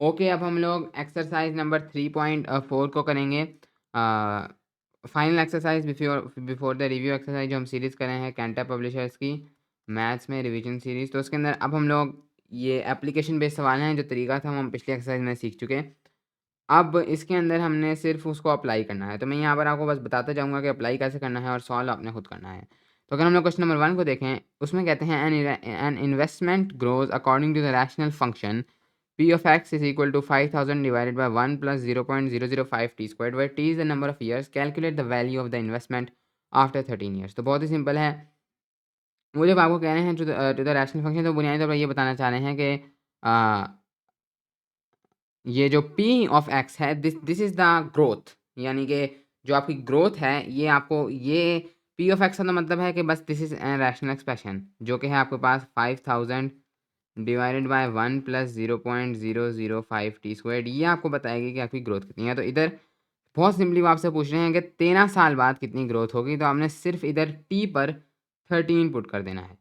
Okay, अब हम लोग एक्सरसाइज नंबर 3.4 को करेंगे। Final exercise before before the review exercise जो हम सीरीज़ कर रहे हैं कैंटा पब्लिशर्स की मैथ्स में रिवीजन सीरीज़। तो उसके अंदर अब हम लोग ये एप्लीकेशन बेस्ड सवाल हैं, जो तरीका था वो हम पिछली एक्सरसाइज में सीख चुके हैं। अब इसके अंदर हमने सिर्फ उसको अप्लाई करना है। तो मैं यहाँ पर आपको बस बताता जाऊँगा कि अप्लाई कैसे करना है और सॉल्व आपने खुद करना है। तो अगर हम लोग क्वेश्चन नंबर 1 को देखें, उसमें कहते हैं an investment grows according to the rational function P of x is equal to 5000 divided by 1 plus 0.005 t squared, where t is the number of years. Calculate the value of the investment after 13 years. तो बहुत ही simple है। वो जब आपको कह रहे हैं टू द रैशनल फंक्शन, तो बुनियादी तौर पर ये बताना चाह रहे हैं कि ये जो P ऑफ x है, दिस इज़ द ग्रोथ, यानी कि जो आपकी ग्रोथ है ये आपको ये P ऑफ x का तो मतलब है कि बस this is a rational expression जो कि है आपके पास 5000 divided by 1 plus 0.005 T squared, ये आपको बताएगी कि आपकी ग्रोथ कितनी है। तो इधर बहुत सिंपली वो आपसे पूछ रहे हैं कि 13 साल बाद कितनी ग्रोथ होगी, तो आपने सिर्फ इधर टी पर 13 पुट कर देना है।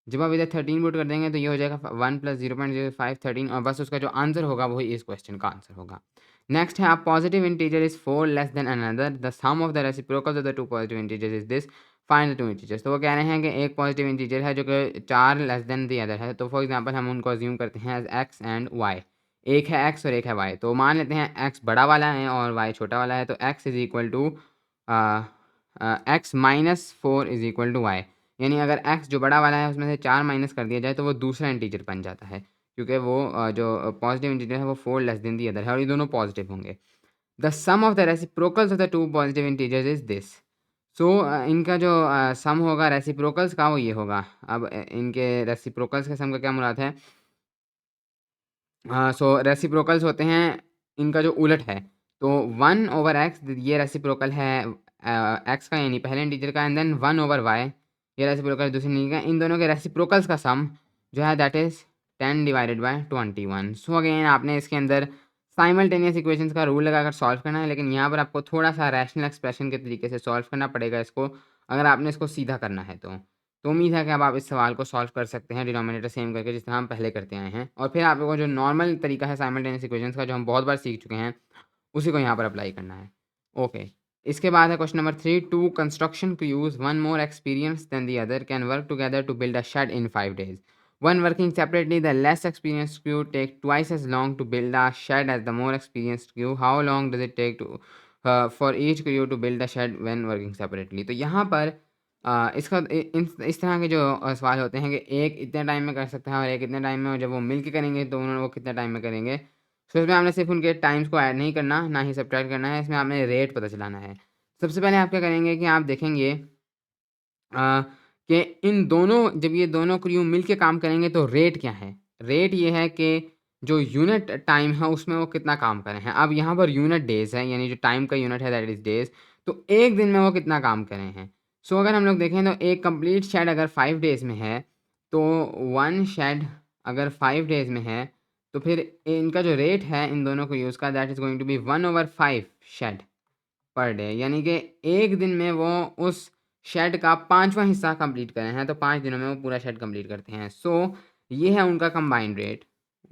जब आप इधर 13 पुट कर देंगे तो ये हो जाएगा 1 प्लस 0.05 13, और बस उसका जो आंसर होगा वही इस क्वेश्चन का आंसर होगा। नेक्स्ट है, आप positive integer is 4 less than another, the sum of the reciprocals of the two positive integers is this, find the two integers. तो वो कह रहे हैं कि एक पॉजिटिव इंटीजर है जो कि 4 लेस देन द अदर है। तो फॉर एग्जांपल हम उनको अज्यूम करते हैं एज एक्स एंड वाई। एक है एक्स और एक है वाई। तो मान लेते हैं एक्स बड़ा वाला है और वाई छोटा वाला है। तो x is equal to x minus 4 is equal to y, यानी अगर एक्स जो बड़ा वाला है उसमें से 4 माइनस कर दिया जाए तो वो दूसरा इंटीजर बन जाता है, क्योंकि वो जो पॉजिटिव इंटीजर है वो 4 लेस देन दी अदर है और ये दोनों पॉजिटिव होंगे। The sum of the reciprocals of the two positive integers is this. So इनका जो सम होगा रेसिप्रोकल्स का वो ये होगा। अब इनके रेसिप्रोकल्स के सम का क्या मुराद है? सो रेसिप्रोकल्स होते हैं इनका जो उलट है। तो 1 ओवर एक्स ये रेसिप्रोकल है एक्स का, यानी पहले इंटीजर का, एंड देन 1 ओवर वाई ये रेसिप्रोकल दूसरे इंटीजर का। इन दोनों के रेसिप्रोकल्स का सम जो है that is 10 divided by 21। So again आपने इसके अंदर साइमल्टेनियस इक्वेशंस का रूल लगाकर सॉल्व करना है, लेकिन यहाँ पर आपको थोड़ा सा रैशनल एक्सप्रेशन के तरीके से सॉल्व करना पड़ेगा इसको, अगर आपने इसको सीधा करना है तो। तो उम्मीद है कि अब आप इस सवाल को सॉल्व कर सकते हैं डिनोमिनेटर सेम करके, जिस तरह हम पहले करते आए हैं। और फिर आप लोगों को जो नॉर्मल तरीका है साइमल्टेनियस इक्वेशंस का, जो हम बहुत बार सीख चुके हैं, उसी को यहाँ पर अप्लाई करना है। ओके, इसके बाद है question number 3, two construction crews one more experience than the other can work together to build a shed in 5 days. When working separately, the less experienced crew take twice as long to build a shed as the more experienced crew. How long does it take to for each crew to build a shed when working separately? तो यहाँ पर इसका इस तरह के जो सवाल होते हैं कि एक इतने टाइम में कर सकता है और एक इतने टाइम में, और जब वो मिल के करेंगे तो उन्होंने वो कितने टाइम में करेंगे। सो इसमें आपने सिर्फ उनके टाइम्स को ऐड नहीं करना, ना ही सब्ट्रैक्ट करना है, इसमें आपने रेट पता चलाना है। सबसे पहले आप क्या करेंगे कि आप देखेंगे कि इन दोनों, जब ये दोनों क्रू मिल के काम करेंगे तो रेट क्या है। रेट ये है कि जो यूनिट टाइम है उसमें वो कितना काम करे हैं। अब यहाँ पर यूनिट डेज़ है, यानी जो टाइम का यूनिट है दैट इज़ डेज़। तो एक दिन में वो कितना काम करे हैं। सो अगर हम लोग देखें तो एक कंप्लीट शेड अगर 5 डेज़ में है, तो 1 शेड अगर 5 डेज़ में है, तो फिर इनका जो रेट है इन दोनों क्रूज़ का that is going to be 1/5 shed per day, यानी कि एक दिन में वो उस शेड का 5वां हिस्सा कंप्लीट करे हैं, तो 5 दिनों में वो पूरा शेड कंप्लीट करते हैं। सो ये है उनका कंबाइंड रेट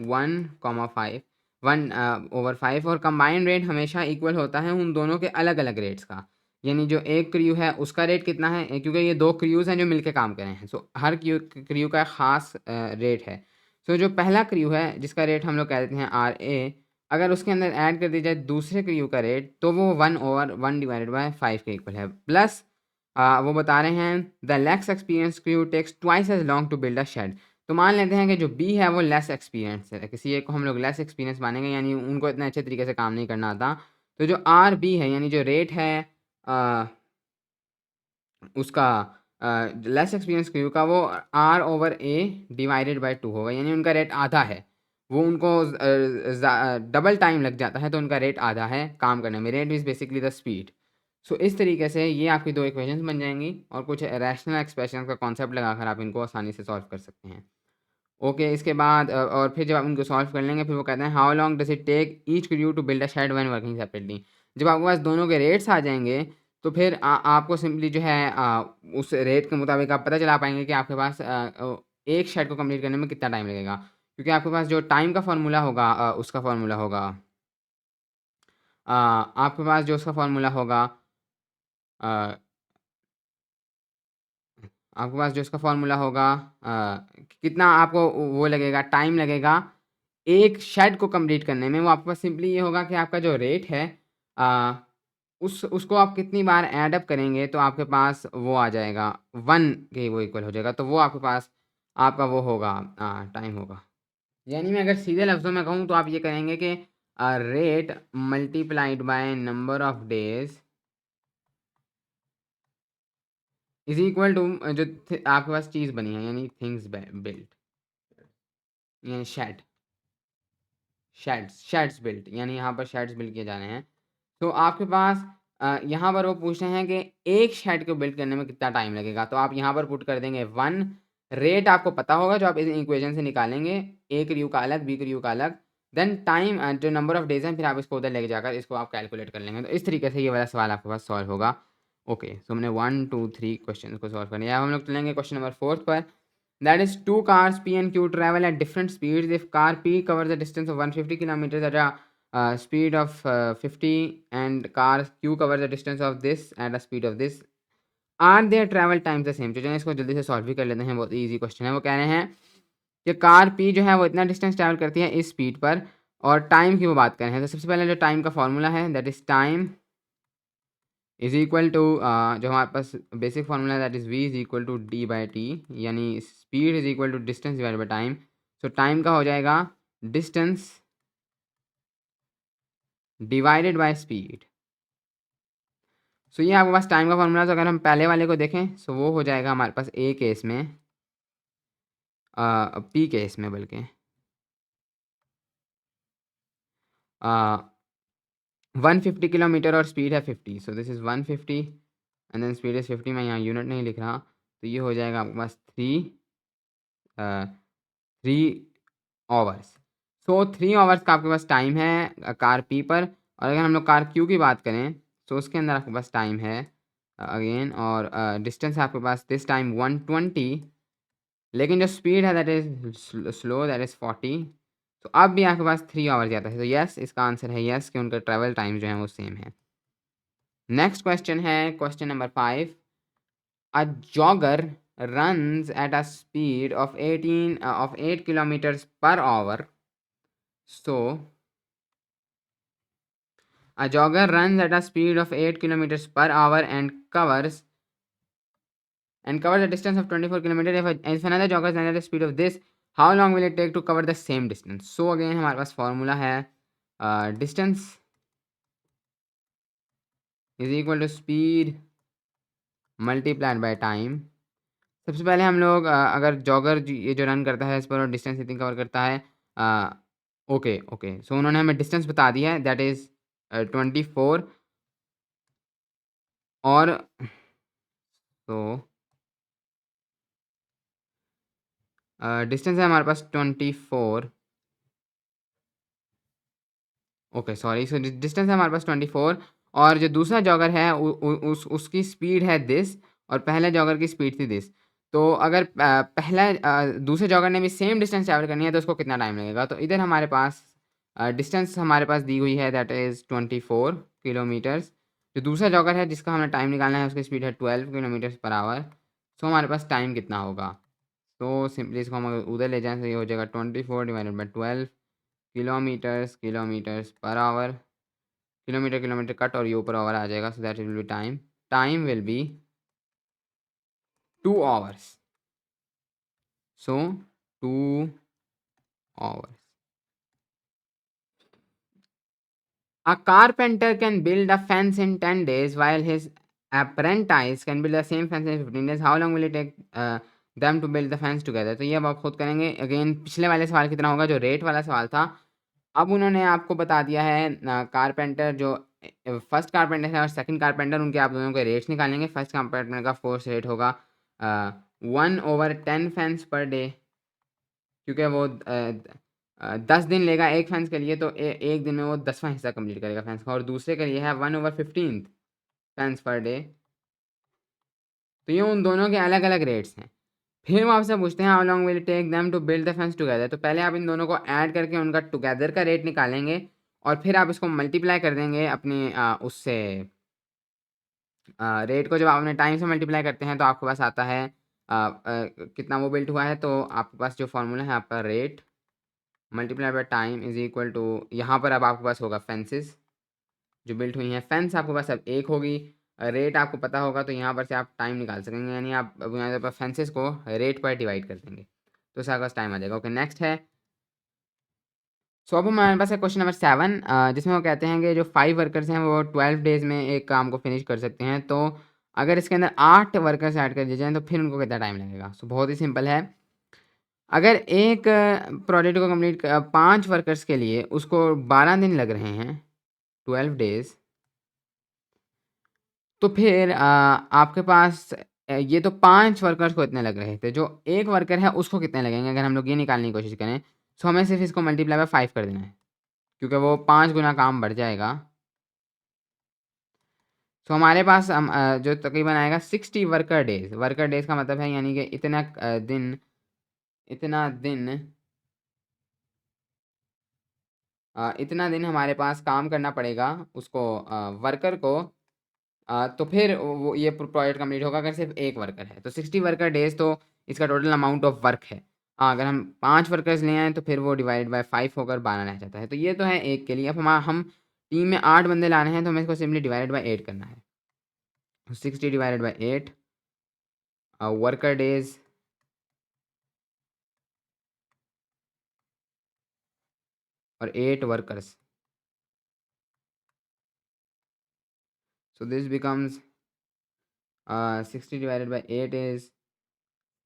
1,5 1/5, और कंबाइंड रेट हमेशा इक्वल होता है उन दोनों के अलग अलग रेट्स का। यानी जो एक क्रू है उसका रेट कितना है, क्योंकि ये 2 क्रूज़ हैं जो मिलके काम कर रहे हैं। सो हर क्रू का ख़ास रेट है। सो जो पहला क्रू है जिसका रेट हम लोग कह देते हैं RA, अगर उसके अंदर ऐड कर दी जाए दूसरे क्रू का रेट, तो वो 1/1/5 के इक्वल है। प्लस वो बता रहे हैं the less experience crew takes twice as long to build a shed. तो मान लेते हैं कि जो बी है वो लेस एक्सपीरियंस है, किसी एक को हम लोग लेस एक्सपीरियंस मानेंगे, यानी उनको इतने अच्छे तरीके से काम नहीं करना आता। तो जो RB है, यानी जो रेट है उसका लेस एक्सपीरियंस क्रू का, वो R/A डिवाइडेड बाय 2 होगा, यानी उनका रेट आधा है। वो उनको डबल टाइम लग जाता है, तो उनका रेट आधा है काम करने में। Rate is basically the speed. So इस तरीके से ये आपकी 2 इक्वेशंस बन जाएंगी, और कुछ रैशनल एक्सप्रेशन का कॉन्सेप्ट लगाकर आप इनको आसानी से सॉल्व कर सकते हैं। ओके, इसके बाद और फिर जब आप इनको सॉल्व कर लेंगे, फिर वो कहते हैं how long does it take each crew to build a shed when working separately. जब आपके पास दोनों के रेट्स आ जाएंगे, तो फिर आपको सिंपली जो है उस रेट के मुताबिक आप पता चला पाएंगे कि आपके पास एक शेड को कंप्लीट करने में कितना टाइम लगेगा। क्योंकि आपके पास जो टाइम का फ़ॉर्मूला होगा उसका फ़ॉर्मूला होगा आपके पास जो उसका फ़ॉर्मूला होगा अ, आपके पास जो इसका फ़ॉर्मूला होगा कितना आपको वो लगेगा, टाइम लगेगा एक शेड को कंप्लीट करने में, वो आपके पास सिंपली ये होगा कि आपका जो रेट है अ, उसको आप कितनी बार ऐड अप करेंगे तो आपके पास वो आ जाएगा 1 के वो इक्वल हो जाएगा। तो वो आपके पास आपका वो होगा टाइम होगा। यानी मैं अगर सीधे लफ्ज़ों में कहूँ तो आप ये कहेंगे कि rate multiplied by number of days is equal to जो आपके पास चीज़ बनी है यानी थिंग्स बिल्ट यानी शेड्स बिल्ट यानी यहाँ पर शेड्स बिल्ड किए जा रहे हैं। तो आपके पास यहाँ पर वो पूछ रहे हैं कि एक शेड को बिल्ड करने में कितना टाइम लगेगा, तो आप यहाँ पर पुट कर देंगे 1 रेट आपको पता होगा जो आप इस इक्वेशन से निकालेंगे, ए क्यू का अलग, बी क्यू का अलग, देन टाइम जो नंबर ऑफ डेज़ हैं, फिर आप इसको उधर लेके जाकर इसको आप कैलकुलेट कर लेंगे। तो इस तरीके से ये वाला सवाल आपके पास सॉल्व होगा। ओके, सो हमने 1, 2, 3 क्वेश्चन को सॉल्व कर लिया। अब हम लोग चलेंगे क्वेश्चन नंबर 4 पर। That is two cars P and Q travel at different speeds. If car P covers a distance of 150 kilometers at a speed of 50 and car Q covers a distance of this at a speed of this, are their travel times the same? तो चलिए इसको जल्दी से solve भी कर लेते हैं, बहुत ईजी क्वेश्चन है। वो कह रहे हैं कि कार P जो है वो इतना डिस्टेंस ट्रैवल करती है इस स्पीड पर और टाइम की वो बात कर रहे हैं। तो सबसे पहले जो टाइम का फॉर्मूला है that is time is equal to जो हमारे पास basic formula that is V is equal to D by T, यानी speed is equal to distance divide by time. So time का हो जाएगा distance divided by speed. So ये आपके पास time का फार्मूला। तो अगर हम पहले वाले को देखें सो वो हो जाएगा हमारे पास ए केस में पी केस में बल्कि 150 किलोमीटर और स्पीड है 50। So this is 150 and then speed is 50। मैं यहाँ यूनिट नहीं लिख रहा, तो ये हो जाएगा आपके पास 3 आवर्स। सो 3 आवर्स का आपके पास टाइम है कार पी पर। और अगर हम लोग कार क्यू की बात करें तो उसके अंदर आपके पास टाइम है अगेन, और डिस्टेंस है आपके पास दिस टाइम 120, लेकिन जो स्पीड है that is slow that is 40। तो अब भी आपके पास 3 आवर्स जाता है। तो यस, इसका आंसर है यस कि उनका ट्रैवल टाइम जो है वो सेम है। नेक्स्ट क्वेश्चन है question number 5। A jogger runs at a speed of 8 kilometers per hour. So a jogger runs at a speed of 8 kilometers per hour and covers a distance of 24 kilometers. If another jogger runs at a speed of this, how long will it take to cover the same distance? So again हमारे पास formula है distance is equal to speed multiplied by time. सबसे पहले हम लोग अगर jogger ये जो run करता है इस पर और डिस्टेंस इतनी कवर करता है ओके ओके, सो उन्होंने हमें डिस्टेंस बता दिया है दैट इज़ 24 और तो डिस्टेंस है हमारे पास 24। ओके सॉरी, सो डिस्टेंस है हमारे पास 24 और जो दूसरा जॉगर है उसकी स्पीड है दिस और पहले जॉगर की स्पीड थी दिस। तो अगर दूसरे जॉगर ने भी सेम डिस्टेंस ट्रैवल करनी है तो उसको कितना टाइम लगेगा? तो इधर हमारे पास डिस्टेंस हमारे पास दी हुई है दैट इज़ 24 किलोमीटर्स। जो दूसरा जॉगर है जिसका हमें टाइम निकालना है उसकी स्पीड है 12 किलोमीटर्स पर आवर। सो हमारे पास टाइम कितना होगा? तो सिंपली इसको हम अगर उधर ले जाएँ तो ये हो जाएगा 24 divided by 12 kilometres per hour. Kilometre cut और ये ऊपर आवर आ जाएगा, so that will be time will be 2 hours. So 2 hours. A carpenter can build a fence in 10 days while his apprentice can build the same fence in 15 days. How long will it take them to build the fence together? तो ये अब आप खुद करेंगे। Again पिछले वाले सवाल कितना होगा जो रेट वाला सवाल था, अब उन्होंने आपको बता दिया है कारपेंटर जो फर्स्ट कारपेंटर है और सेकंड कारपेंटर उनके आप दोनों के रेट्स निकालेंगे। फर्स्ट कारपेंटर का फोर्स रेट होगा 1/10 फैंस पर डे, क्योंकि वो 10 दिन लेगा एक फैंस के लिए, तो एक दिन में वो 10वां हिस्सा कंप्लीट करेगा फैंस का। और दूसरे के लिए है 1/15 फैंस पर डे। तो ये उन दोनों के अलग अलग रेट्स हैं। फिर वो आपसे पूछते हैं how long will it take them to build the fence together. तो पहले आप इन दोनों को ऐड करके उनका टुगेदर का रेट निकालेंगे और फिर आप इसको मल्टीप्लाई कर देंगे अपनी उससे रेट को जब आप अपने टाइम से मल्टीप्लाई करते हैं तो आपके पास आता है कितना वो बिल्ट हुआ है। तो आपके पास जो फॉर्मूला है आपका rate multiply by time is equal to, यहाँ पर अब आपके पास होगा फेंसेस जो बिल्ट हुई हैं। फेंस आपके पास अब एक होगी, रेट आपको पता होगा तो यहाँ पर से आप टाइम निकाल सकेंगे, यानी आप अब यहाँ पर फेंसेस को रेट पर डिवाइड कर देंगे तो उसका पास टाइम आ जाएगा। ओके नेक्स्ट है। सो अब हमारे पास है क्वेश्चन नंबर 7 जिसमें वो कहते हैं कि जो 5 वर्कर्स हैं वो 12 डेज में एक काम को फिनिश कर सकते हैं। तो अगर इसके अंदर 8 वर्कर्स ऐड कर दिए जाएँ तो फिर उनको कितना टाइम लगेगा। सो बहुत ही सिंपल है। अगर एक प्रोजेक्ट को कंप्लीट 5 वर्कर्स के लिए उसको 12 दिन लग रहे हैं, 12 डेज़, तो फिर आपके पास ये तो 5 वर्कर्स को इतने लग रहे थे, जो एक वर्कर है उसको कितने लगेंगे अगर हम लोग ये निकालने की कोशिश करें। सो हमें सिर्फ इसको मल्टीप्लाई बाय 5 कर देना है क्योंकि वो 5 गुना काम बढ़ जाएगा। सो हमारे पास हम जो तकरीबन आएगा 60 वर्कर डेज़ का मतलब है यानी कि इतना दिन हमारे पास काम करना पड़ेगा उसको वर्कर को। तो फिर वो ये प्रोजेक्ट कंप्लीट होगा अगर सिर्फ एक वर्कर है तो 60 वर्कर डेज तो इसका टोटल अमाउंट ऑफ वर्क है। अगर हम 5 वर्कर्स ले आए तो फिर वो डिवाइड बाय 5 होकर 12 रह जाता है। तो ये तो है एक के लिए। अब हम टीम में 8 बंदे लाने हैं तो हमें इसको सिंपली डिवाइडेड बाय 8 करना है। 60 डिवाइडेड बाय 8 वर्कर डेज और 8 workers. So this becomes 60 divided by 8 is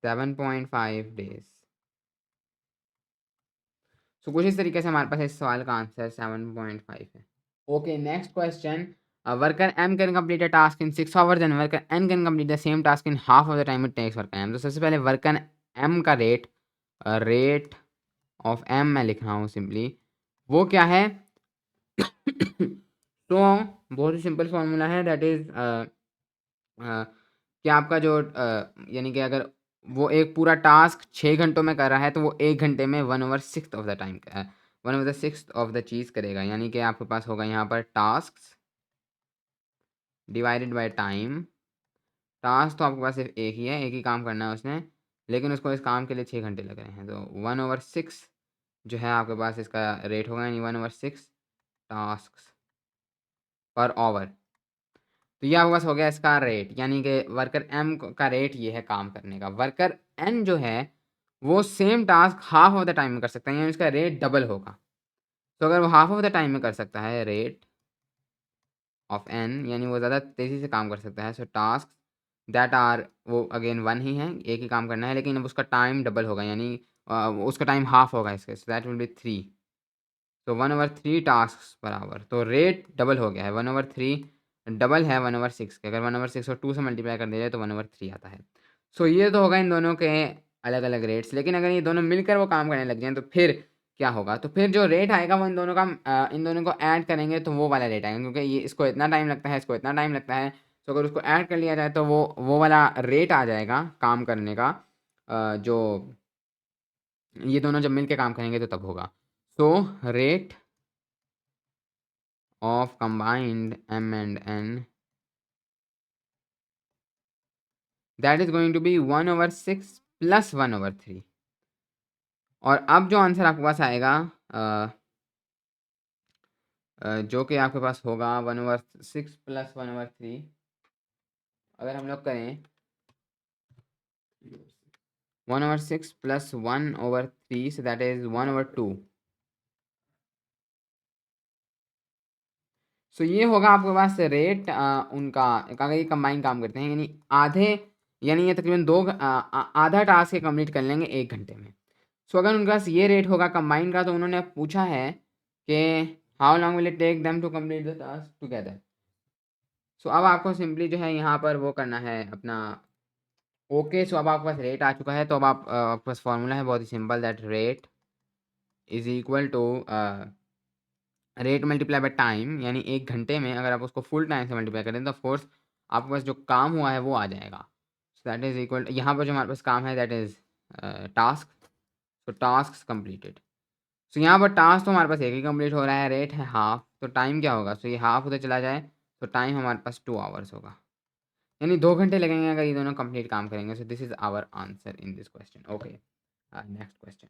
7.5 days. So कुछ इस तरीके से हमारे पास इस सवाल का आंसर 7.5 है। Okay next question. Worker M can complete a task in 6 hours and worker N can complete the same task in half of the time it takes worker M। तो सबसे पहले वर्कर M का rate of M मैं लिख रहा हूँ simply, वो क्या है। तो बहुत ही सिंपल फॉर्मूला है, दैट इज कि आपका जो यानी कि अगर वो एक पूरा टास्क 6 घंटों में कर रहा है तो वो 1 घंटे में 1/6 of the time 1/6 of the चीज़ करेगा। यानी कि आपके पास होगा यहाँ पर task divided by time. Task तो आपके पास सिर्फ एक ही है, एक ही काम करना है उसने, लेकिन उसको इस काम के लिए 6 घंटे लग रहे हैं। तो 1/6 जो है आपके पास इसका रेट होगा, यानी 1/6 टास्क पर आवर। तो ये आपके पास हो गया इसका रेट, यानी कि वर्कर M का रेट ये है काम करने का। वर्कर N जो है वो same task half of the time में कर सकता है, यानी उसका रेट डबल होगा। तो अगर वो हाफ ऑफ द टाइम में कर सकता है, रेट ऑफ N यानी वो ज़्यादा तेज़ी से काम कर सकता है। सो टास्क दैट आर वो अगेन 1 ही है, एक ही काम करना है, लेकिन अब उसका टाइम डबल होगा, यानी उसका टाइम हाफ होगा इसके। So that will be 3। तो 1/3 टास्क पर आवर। तो रेट डबल हो गया है, 1/3 डबल है 1/6 के। अगर 1/6 को 2 से मल्टीप्लाई कर दिया जाए तो 1/3 आता है। सो ये तो होगा इन दोनों के अलग अलग रेट्स, लेकिन अगर ये दोनों मिलकर वो काम करने लग जाएँ तो फिर क्या होगा। तो फिर जो रेट आएगा वो इन दोनों का इन दोनों को ऐड करेंगे तो वो वाला रेट आएगा, क्योंकि ये इसको इतना टाइम लगता है, इसको इतना टाइम लगता है। तो अगर उसको ऐड कर लिया जाए तो वो वाला रेट आ जाएगा काम करने का, जो ये दोनों जब मिल के काम करेंगे तो तब होगा। So rate of combined M and N, that is going to be 1/6 plus 1/3। और अब जो आंसर आपके पास आएगा जो कि आपके पास होगा 1/6 प्लस 1/3, अगर हम लोग करें 1/6 प्लस 1/3, so that is 1/2। सो ये होगा आपके पास रेट उनका, अगर ये कंबाइन काम करते हैं यानी आधे, यानी ये तकरीबन आधा टास्क ये कंप्लीट कर लेंगे 1 घंटे में। सो अगर उनके पास ये रेट होगा कंबाइन का, तो उन्होंने पूछा है कि how long will it take them to complete the task together. So अब आपको सिंपली जो है यहाँ पर वो करना है अपना ओके। सो अब आपके पास रेट आ चुका है, तो अब आपके पास फॉर्मूला है बहुत ही simple, that rate is equal to rate multiply by time, यानी 1 घंटे में अगर आप उसको फुल टाइम से मल्टीप्लाई करें तो ऑफकोर्स आपके पास जो काम हुआ है वो आ जाएगा। दैट इज इक्वल, यहाँ पर जो हमारे पास काम है दैट इज टास्क, तो टास्क कंप्लीटेड। सो यहाँ पर टास्क तो हमारे पास एक ही कंप्लीट हो रहा है, रेट है हाफ, तो टाइम क्या होगा, सो ये हाफ उधर चला जाए तो टाइम हमारे पास 2 आवर्स होगा, यानी 2 घंटे लगेंगे अगर ये दोनों कंप्लीट काम करेंगे। So this is our answer in this question. Okay, next question.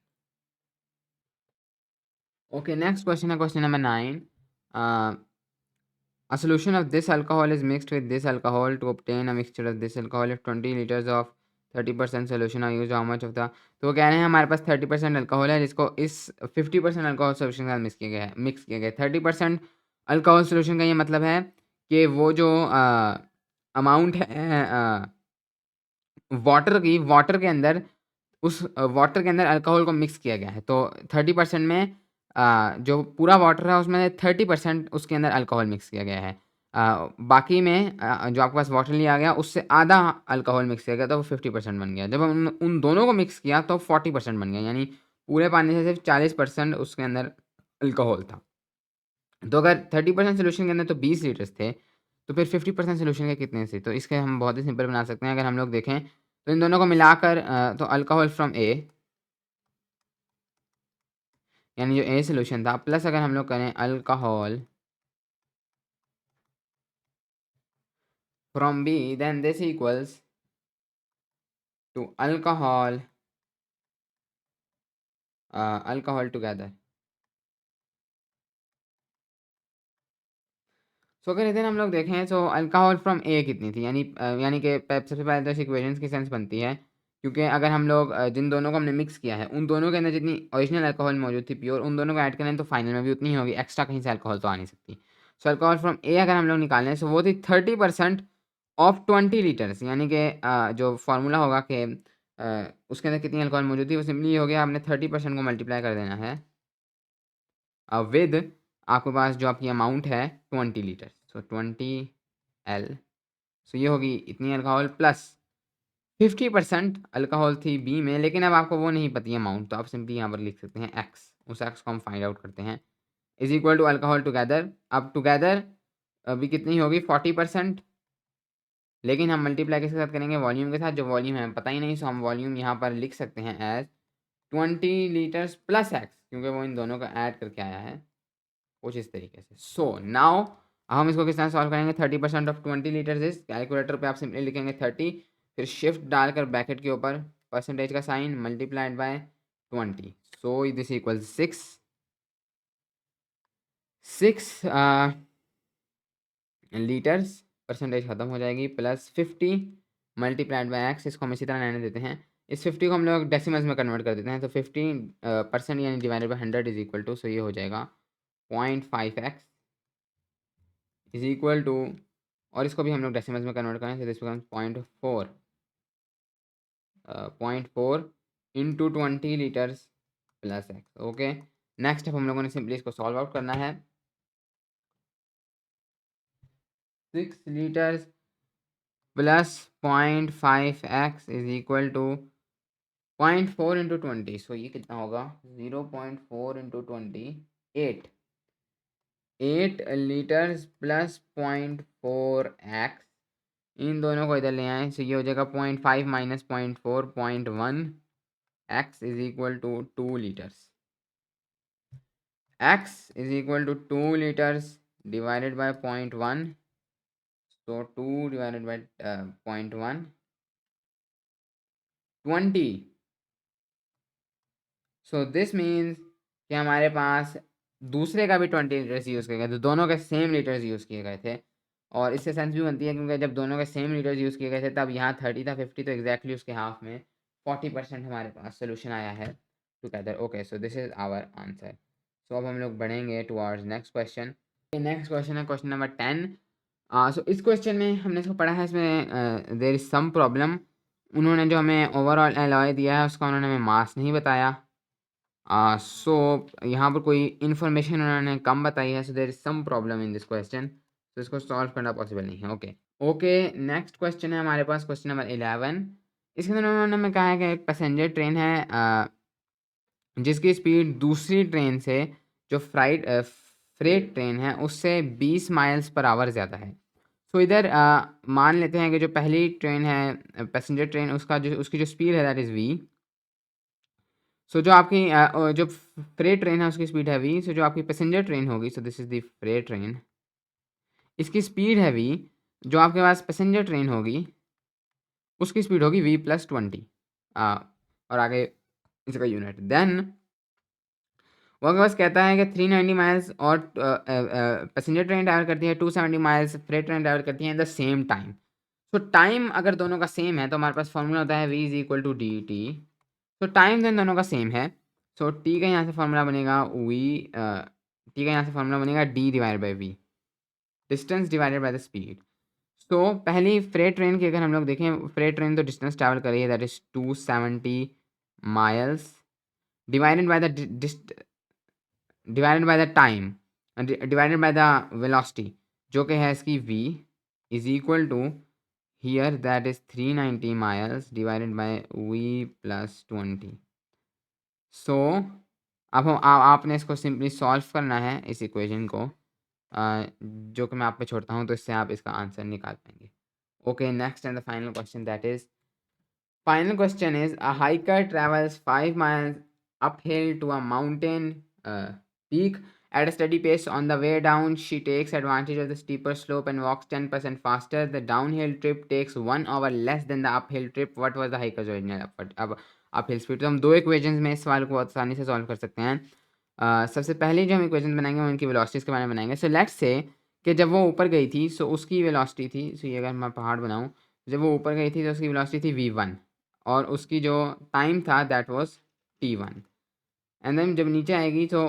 Okay, next question है question number 9। A solution of this alcohol is mixed with this alcohol to obtain a mixture of this alcohol. If 20 liters of 30% solution are used, how much of the, तो वो कह रहे हैं हमारे पास 30% alcohol है जिसको इस 50% अल्कोहल सोल्यूशन के साथ मिक्स किया गया है। 30% अल्कोहल सोल्यूशन का ये मतलब है कि वो जो अमाउंट है वाटर के अंदर, उस वाटर के अंदर अल्कोहल को मिक्स किया गया है। तो 30% में जो पूरा वाटर है उसमें 30% उसके अंदर अल्कोहल मिक्स किया गया है। बाकी में जो आपके पास वाटर लिया गया उससे आधा अल्कोहल मिक्स किया गया, तो वो 50% बन गया। जब हम उन दोनों को मिक्स किया तो 40% बन गया, यानी पूरे पानी से सिर्फ 40% उसके अंदर अल्कोहल था। तो अगर 30% सोल्यूशन के अंदर तो 20 लीटर्स थे, तो फिर 50% सोल्यूशन के कितने थे? तो इसके हम बहुत ही सिंपल बना सकते हैं। अगर हम लोग देखें तो इन दोनों को मिलाकर तो अल्कोहल फ्रॉम ए, यानी जो ए सोल्यूशन था, प्लस अगर हम लोग करें alcohol from B, then this equals to alcohol together. So अगर इधर हम लोग देखें तो अल्कोहल फ्रॉम ए कितनी थी, यानी कि सबसे पहले तो इस इक्वेशंस की सेंस बनती है, क्योंकि अगर हम लोग जिन दोनों को हमने मिक्स किया है उन दोनों के अंदर जितनी ओरिजिनल अल्कोहल मौजूद थी प्योर, उन दोनों को ऐड करें तो फाइनल में भी उतनी ही होगी, एक्स्ट्रा कहीं से अल्कोहल तो आ नहीं सकती। सो अल्कोहल फ्रॉम ए अगर हम लोग निकालें तो वो थी 30% ऑफ 20 लीटर्स, यानी कि जो फार्मूला होगा कि उसके अंदर कितनी अल्कोहल मौजूद थी, वो सिंपली हो गया, आपने 30% को मल्टीप्लाई कर देना है विद आपके पास जो आपकी अमाउंट है 20 लीटर, सो 20 L। सो ये होगी इतनी अल्कोहल प्लस 50% अल्कोहल थी बी में, लेकिन अब आपको वो नहीं पता अमाउंट, तो आप सिंपली यहाँ पर लिख सकते हैं एक्स, उस एक्स को हम फाइंड आउट करते हैं, is equal to alcohol together. अब टुगेदर अभी कितनी होगी 40%, लेकिन हम मल्टीप्लाई किसके साथ करेंगे, वॉल्यूम के साथ, जो वॉल्यूम है पता ही नहीं, सो हम वॉल्यूम यहाँ पर लिख सकते हैं एज 20 लीटर्स प्लस एक्स, क्योंकि वो इन दोनों का ऐड करके आया है कुछ इस तरीके से। सो नाउ हम इसको किस तरह सॉल्व करेंगे, 30% ऑफ 20 लीटर्स इज, कैलकुलेटर पे आप सिंपली लिखेंगे 30, फिर शिफ्ट डालकर ब्रैकेट के ऊपर परसेंटेज का sign multiplied by 20, so this equal 6 litres, percentage खत्म हो जाएगी, प्लस 50 मल्टीप्लाइड बाय एक्स, इसको हम इसी तरह रहने देते हैं। इस 50 को हम लोग डेसिमल्स में कन्वर्ट कर देते हैं, तो 50% यानी divided by 100 is equal to, so ये हो जाएगा 0.5x इज इक्वल टू, और इसको भी हम लोग डेसिमल्स में कन्वर्ट करें तो this becomes 0.4 into 20 litres plus x. Okay, next अब हम लोगों ने सिंपली इसको सॉल्व आउट करना है। 6 litres plus 0.5x is equal to 0.4 into 20, so ये कितना होगा 0.4 इंटू 20, 8 लीटर्स प्लस 0.4x, इन दोनों को इधर ले आए, सो ये हो जाएगा 0.5 minus 0.4, 0.1 x is equal to 2 litres, x is equal to 2 litres divided by 0.1, so 2 divided by 0.1 20, so this means कि हमारे पास दूसरे का भी 20 लीटर्स यूज़ किए गए थे, दोनों के सेम लीटर्स यूज़ किए गए थे, और इससे सेंस भी बनती है क्योंकि जब दोनों के सेम लीटर्स यूज़ किए गए थे तब यहाँ 30 था 50, तो एग्जैक्टली उसके हाफ में 40% हमारे पास सोल्यूशन आया है together. Okay, so this is our answer. So अब हम लोग बढ़ेंगे towards next question. Next question है क्वेश्चन नंबर 10। सो इस क्वेश्चन में हमने इसको पढ़ा है, इसमें देर इज सम प्रॉब्लम, उन्होंने जो हमें ओवरऑल एलॉय दिया है उसका उन्होंने हमें मास नहीं बताया। सो यहाँ पर कोई इन्फॉर्मेशन उन्होंने कम बताई है, so there is some problem in this question, तो इसको सॉल्व करना पॉसिबल नहीं है। ओके, नेक्स्ट क्वेश्चन है हमारे पास क्वेश्चन नंबर 11। इसके अंदर उन्होंने हमें कहा है कि एक पैसेंजर ट्रेन है जिसकी स्पीड दूसरी ट्रेन से जो फ्रेट ट्रेन है उससे 20 माइल्स पर आवर ज़्यादा है। सो इधर मान लेते हैं कि जो पहली ट्रेन है पैसेंजर ट्रेन उसकी जो स्पीड है दैट इज़ v। सो जो आपकी जो फ्रेट ट्रेन है उसकी स्पीड है v। सो जो आपकी पैसेंजर ट्रेन होगी, सो this is the freight train, इसकी स्पीड है v। जो आपके पास पैसेंजर ट्रेन होगी उसकी स्पीड होगी v प्लस 20 और आगे इसका यूनिट। देन वो आपके पास कहता है कि 390 माइल्स और पैसेंजर ट्रेन ट्रैवल करती है, 270 माइल्स फ्रेट ट्रेन ट्रैवल करती है इन द सेम टाइम। तो टाइम अगर दोनों का सेम है तो हमारे पास फॉर्मूला होता है v is equal to D T. तो टाइम देन दोनों का सेम है, सो टी का यहाँ से फॉर्मूला बनेगा टी का यहाँ से फॉर्मूला बनेगा D divide by V, distance divided by the speed. तो पहली फ्रेट ट्रेन की अगर हम लोग देखें, फ्रेट ट्रेन तो डिस्टेंस ट्रैवल कर रही है that is 270 miles divided by the divided by the time divided by the velocity जो कि है इसकी v is equal to here that is 390 miles divided by v plus 20। So अब आपने इसको सिंपली सॉल्व करना है इस इक्वेशन को, जो कि मैं आप पे छोड़ता हूँ, तो इससे आप इसका आंसर निकाल पाएंगे। Okay, next and the final question that is final question is a hiker travels 5 miles uphill to a mountain peak at a steady pace. On the way down she takes advantage of the steeper slope and walks 10% faster. The downhill trip takes 1 hour less than the uphill trip. What was the hiker's original effort? अब uphill speed, तो हम दो equations में इस सवाल को बहुत आसानी से सॉल्व कर सकते हैं। सबसे पहले जो हम इक्वेशन बनाएंगे वो उनकी वेलोसिटीज़ के बारे में बनाएंगे। सो लेट्स से कि जब वो ऊपर गई थी सो उसकी वेलोसिटी थी, सो ये अगर मैं पहाड़ बनाऊँ, जब वो ऊपर गई थी तो उसकी वेलोसिटी थी v1 और उसकी जो टाइम था that was t1। And then जब नीचे आएगी तो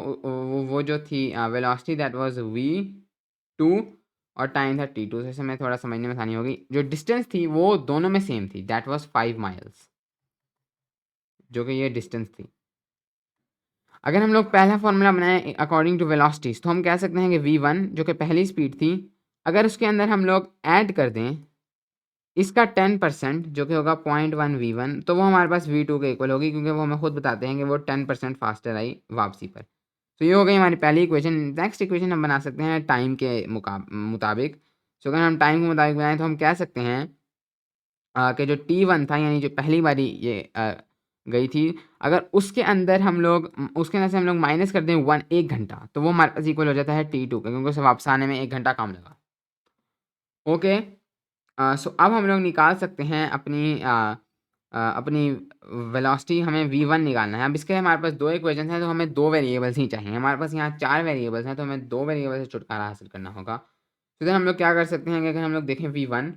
वो जो थी वेलोसिटी दैट वाज v2 और टाइम था t2। तो इससे मैं थोड़ा समझने में आसानी होगी। जो डिस्टेंस थी वो दोनों में सेम थी, दैट वाज 5 माइल्स, जो कि ये डिस्टेंस थी। अगर हम लोग पहला फॉर्मूला बनाएं अकॉर्डिंग टू वेलोसिटीज तो हम कह सकते हैं कि v1 जो कि पहली स्पीड थी, अगर उसके अंदर हम लोग ऐड कर दें इसका 10% जो कि होगा 0.1 v1, तो वो हमारे पास v2 के इक्वल होगी, क्योंकि वो हमें खुद बताते हैं कि वो 10% फास्टर आई वापसी पर। तो ये हो गई हमारी पहली इक्वेशन। नेक्स्ट इक्वेशन हम बना सकते हैं टाइम के मुताबिक। सो अगर हम टाइम के मुताबिक बनाएं तो हम कह सकते हैं कि जो t1 था, यानी जो पहली बारी ये गई थी, अगर उसके अंदर हम लोग उसके अंदर से हम लोग माइनस कर दें 1 घंटा, तो वो हमारे पास इक्वल हो जाता है t2 का, क्योंकि उसे वापस आने में 1 घंटा कम लगा। ओके, सो अब हम लोग निकाल सकते हैं अपनी वेलोसिटी। हमें v1 निकालना है। अब इसके हमारे पास दो इक्वेशन हैं, तो हमें दो वेरिएबल्स ही चाहिए। हमारे पास यहाँ 4 वेरिएबल्स हैं, तो हमें दो वेरिएबल से छुटकारा हासिल करना होगा। तो then हम लोग क्या कर सकते हैं कि अगर हम लोग देखें v1,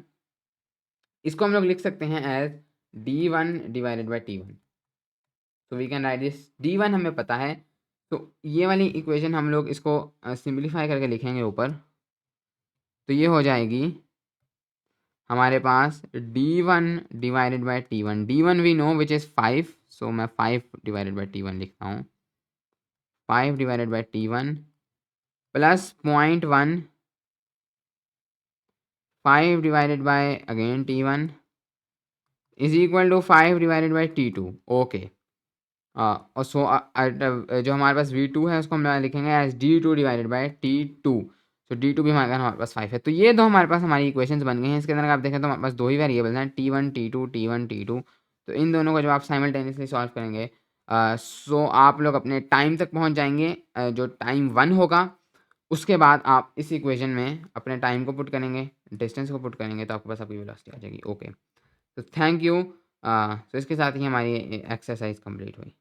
इसको हम लोग लिख सकते हैं as d1 divided by t1। तो we can write this, d1 हमें पता है, तो ये वाली इक्वेशन हम लोग इसको सिंप्लीफाई करके लिखेंगे ऊपर, तो ये हो जाएगी हमारे पास d1 divided by t1। d1 we know which is 5, so मैं 5 डिवाइडेड बाई t1 लिखता हूँ। 5 divided by t1 plus 0.1, 5 divided by again t1 is equal to 5 divided by t2। Okay, और सो जो हमारे पास v2 है उसको हम लिखेंगे as d2 divided by t2। तो d2 भी हमारे पास 5 है। तो ये दो हमारे पास हमारी इक्वेशंस बन गई हैं। इसके अंदर आप देखें तो हमारे पास दो ही वेरिएबल्स हैं, t1 t2 t1 t2। तो इन दोनों को जब आप साइमल्टेनियसली सॉल्व करेंगे सो आप लोग अपने टाइम तक पहुंच जाएंगे। जो टाइम 1 होगा उसके बाद आप इस इक्वेशन में अपने टाइम को पुट करेंगे, डिस्टेंस को पुट करेंगे, तो आपके पास आपकी वेलोसिटी आ जाएगी। ओके, तो थैंक यू। तो इसके साथ ही हमारी एक्सरसाइज कंप्लीट हुई।